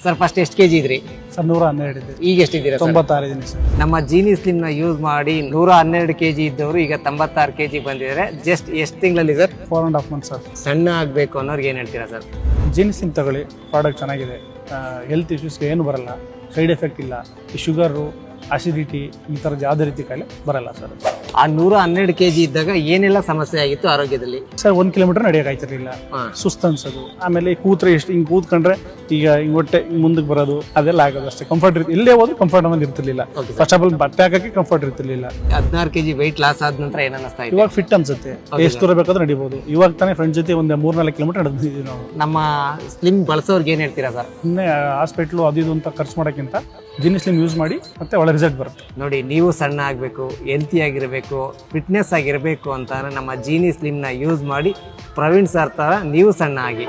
Sir first ಎಷ್ಟು KG ಇದ್ರಿ? Sir 112 ಇದೆ. ಈಗ ಎಷ್ಟಿದ್ದೀರಾ? 96 ಇದೀನಿ ಸರ್. ನಮ್ಮ ಜೀನಿ ಸ್ಲಿಮ್ ನ ಯೂಸ್ ಮಾಡಿ 112 ಕೆಜಿ ಇದ್ದವರು ಈಗ 96 ಕೆಜಿ ಬಂದಿದ್ದಾರೆ. ಜಸ್ಟ್ ಎಷ್ಟು ತಿಂಗಳಲ್ಲಿ ಸರ್? 4.5 month sir. ಸಣ್ಣ ಆಗ್ಬೇಕು ಅನ್ನೋರ್ಗೆ ಏನ್ ಹೇಳ್ತೀರಾ ಸರ್? ಜೀನ್ಸ್ ಸಿಮ್ ತಗೊಳ್ಳಿ, ಪ್ರಾಡಕ್ಟ್ ಚೆನ್ನಾಗಿದೆ. ಹೆಲ್ತ್ ಇಶ್ಯೂಸ್ಗೆ ಏನು ಬರಲ್ಲ, ಸೈಡ್ ಎಫೆಕ್ಟ್ ಇಲ್ಲ. ಈ ಶುಗರು, ಅಸಿಡಿಟಿ ಈ ಥರದ ಯಾವುದೇ ರೀತಿ ಕಾಯಿಲೆ ಬರಲ್ಲ ಸರ್. ಆ 112 ಕೆಜಿ ಇದ್ದಾಗ ಏನೆಲ್ಲ ಸಮಸ್ಯೆ ಆಗಿತ್ತು ಆರೋಗ್ಯದಲ್ಲಿ? ಸರ್ 1 ಕಿಲೋಮೀಟರ್ ನಡೆಯೋಕ್ಕಾಗ್ತಿರ್ಲಿಲ್ಲ, ಸುಸ್ತು ಅನ್ಸೋದು, ಆಮೇಲೆ ಕೂತ್ರೆ ಎಷ್ಟು ಹಿಂಗೆ ಕೂತ್ಕೊಂಡ್ರೆ ಈಗ ಹಿಂಗೆ ಹೊಟ್ಟೆ ಮುಂದಕ್ಕೆ ಬರೋದು ಅದೆಲ್ಲ ಆಗೋದು ಅಷ್ಟೇ. ಕಂಫರ್ಟ್ ಇಲ್ಲೇ ಹೋದ್ರು ಕಂಫರ್ಟ್ ಅನ್ನೋದು ಇರ್ತಿರ್ಲಿಲ್ಲ. ಫಸ್ಟ್ ಆಫ್ ಆಲ್ ಬಟ್ಟೆ ಹಾಕಕ್ಕೆ ಕಂಫರ್ಟ್ ಇರ್ತಿರ್ಲಿಲ್ಲ. 16 ಕೆಜಿ ವೆಯ್ಟ್ ಲಾಸ್ ಆದ ನಂತರ ಏನ್ ಅನ್ನಿಸ್ತಾ ಇದೆ? ಇವಾಗ ಫಿಟ್ ಅನ್ಸುತ್ತೆ, ಎಷ್ಟು ದೂರ ಬೇಕಾದ್ರೂ ನಡಿಬಹುದು. ಇವಾಗ ತಾನೇ ಫ್ರೆಂಡ್ಸ್ ಜೊತೆ ಒಂದು 3-4 ಕಿಲೋಮೀಟರ್ ನಡೆದಿದ್ದೀವಿ ನಾವು. ನಮ್ಮ ಸ್ಲಿಮ್ ಬಳಸೋರ್ಗೆ ಏನ್ ಹೇಳ್ತೀರಾ ಸರ್? ಸುಮ್ಮನೆ ಹಾಸ್ಪಿಟ್ಲು ಅದು ಇದು ಅಂತ ಖರ್ಚು ಮಾಡೋಕ್ಕಿಂತ ಜೀನಿ ಸ್ಲಿಮ್ ಯೂಸ್ ಮಾಡಿ ಮತ್ತೆ ಒಳ್ಳೆ ರಿಸಲ್ಟ್ ಬರುತ್ತೆ. ನೋಡಿ, ನೀವು ಸಣ್ಣ ಆಗಬೇಕು, ಹೆಲ್ತಿ ಆಗಿರಬೇಕು, ಫಿಟ್ನೆಸ್ ಆಗಿರಬೇಕು ಅಂತ ನಮ್ಮ ಜೀನಿ ಸ್ಲಿಮ್ನ ಯೂಸ್ ಮಾಡಿ ಪ್ರವೀಣ್ ಸರ್ ಥರ ನೀವು ಸಣ್ಣ ಆಗಿ.